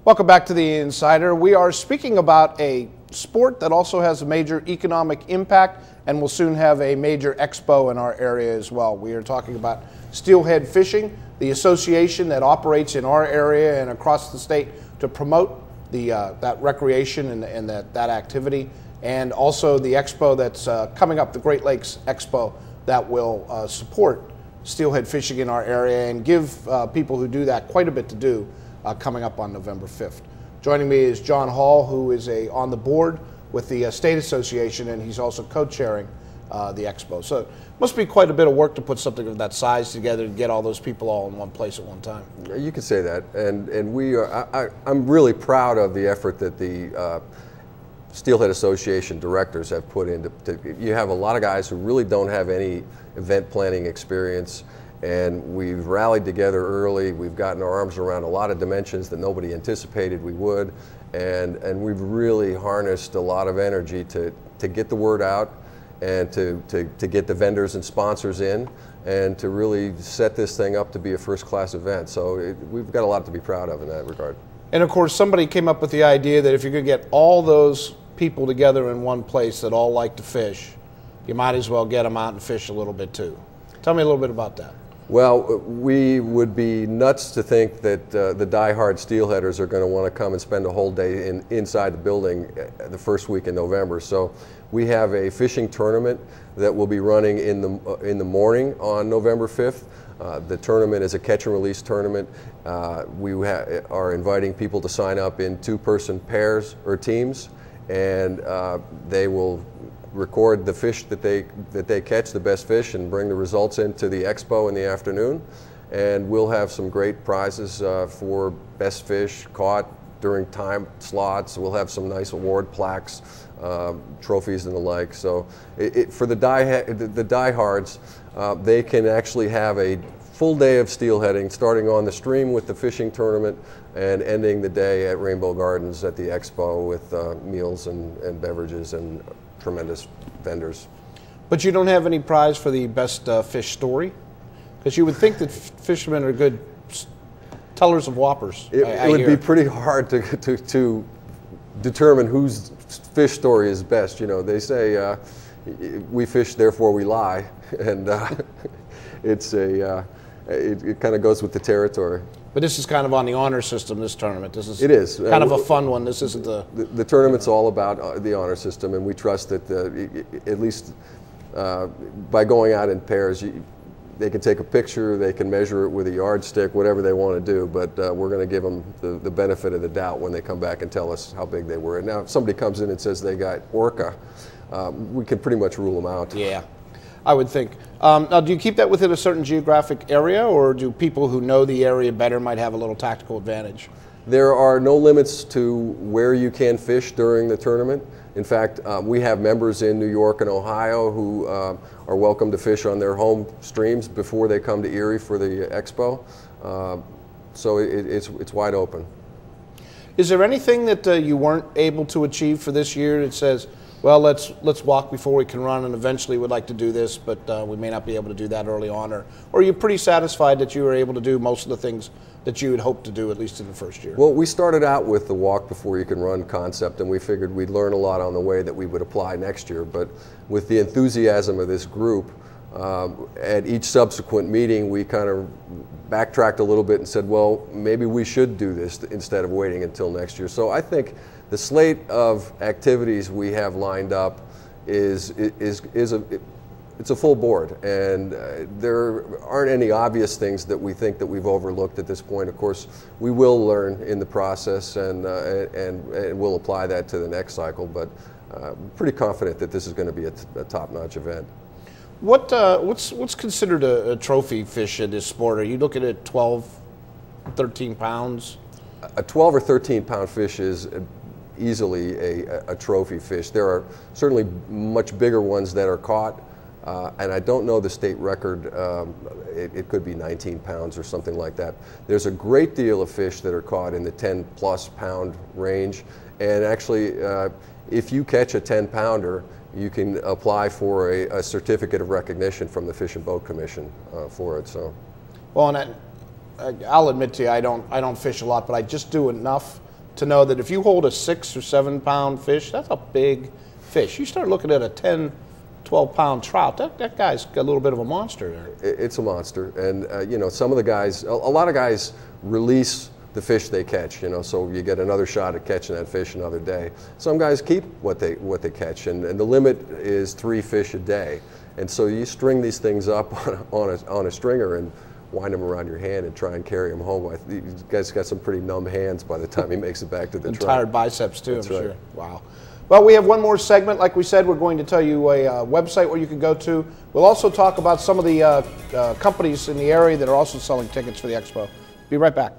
Welcome back to The Insider. We are speaking about a sport that also has a major economic impact and will soon have a major expo in our area as well. We are talking about steelhead fishing, the association that operates in our area and across the state to promote that recreation and that activity, and also the expo that's coming up, the Great Lakes Expo, that will support steelhead fishing in our area and give people who do that quite a bit to do coming up on November 5th. Joining me is John Hall, who is on the board with the State Association, and he's also co-chairing the Expo. So it must be quite a bit of work to put something of that size together and get all those people all in one place at one time. You could say that, and we are. I'm really proud of the effort that the Steelhead Association directors have put into. You have a lot of guys who really don't have any event planning experience, and we've rallied together early. We've gotten our arms around a lot of dimensions that nobody anticipated we would, and we've really harnessed a lot of energy to get the word out and to get the vendors and sponsors in and to really set this thing up to be a first-class event. So we've got a lot to be proud of in that regard. And of course, somebody came up with the idea that if you're going to get all those people together in one place that all like to fish, you might as well get them out and fish a little bit too. Tell me a little bit about that. Well, we would be nuts to think that the die-hard steelheaders are going to want to come and spend a whole day inside the building the first week in November. So we have a fishing tournament that will be running in the morning on November 5th. The tournament is a catch and release tournament. We are inviting people to sign up in two-person pairs or teams, and they will record the fish that they catch, the best fish, and bring the results into the expo in the afternoon. And we'll have some great prizes for best fish caught during time slots. We'll have some nice award plaques, trophies and the like. So for the diehards, they can actually have a full day of steelheading, starting on the stream with the fishing tournament and ending the day at Rainbow Gardens at the expo with meals and beverages and tremendous vendors. But you don't have any prize for the best fish story? Because you would think that fishermen are good tellers of whoppers. It would be pretty hard to determine whose fish story is best. You know, they say we fish, therefore we lie, and it kind of goes with the territory. But this is kind of on the honor system, this tournament. It is. Kind of a fun one. This isn't the tournament's all about the honor system, and we trust that at least by going out in pairs, they can take a picture, they can measure it with a yardstick, whatever they want to do, but we're going to give them the benefit of the doubt when they come back and tell us how big they were. And now if somebody comes in and says they got orca, we can pretty much rule them out. Yeah. I would think. Now, do you keep that within a certain geographic area, or do people who know the area better might have a little tactical advantage? There are no limits to where you can fish during the tournament. In fact, we have members in New York and Ohio who are welcome to fish on their home streams before they come to Erie for the expo. So it's wide open. Is there anything that you weren't able to achieve for this year that says, well, let's walk before we can run, and eventually we'd like to do this, but we may not be able to do that early on? Or are you pretty satisfied that you were able to do most of the things that you had hoped to do, at least in the first year? Well, we started out with the walk before you can run concept, and we figured we'd learn a lot on the way that we would apply next year. But with the enthusiasm of this group, at each subsequent meeting, we kind of backtracked a little bit and said, well, maybe we should do this instead of waiting until next year. So I think the slate of activities we have lined up it's a full board, and there aren't any obvious things that we think that we've overlooked at this point. Of course, we will learn in the process, and we'll apply that to the next cycle. But pretty confident that this is going to be a top-notch event. What's considered a trophy fish in this sport? Are you looking at 12, 13 pounds? A 12 or 13 pound fish is easily a trophy fish. There are certainly much bigger ones that are caught, and I don't know the state record. It could be 19 pounds or something like that. There's a great deal of fish that are caught in the 10+ pound range, and actually if you catch a 10 pounder, you can apply for a certificate of recognition from the Fish and Boat Commission for it. So, well, and I'll admit to you, I don't fish a lot, but I just do enough to know that if you hold a 6 or 7 pound fish, that's a big fish. You start looking at a 10, 12 pound trout, that guy's got a little bit of a monster there. It's a monster, and you know, some of the guys, a lot of guys release the fish they catch, you know, so you get another shot at catching that fish another day. Some guys keep what they catch, and the limit is 3 fish a day. And so you string these things up on a stringer and wind them around your hand and try and carry them home. These guys got some pretty numb hands by the time he makes it back to the truck. Tired biceps too, That's I'm right. sure. Wow. Well, we have one more segment. Like we said, we're going to tell you a website where you can go to. We'll also talk about some of the companies in the area that are also selling tickets for the Expo. Be right back.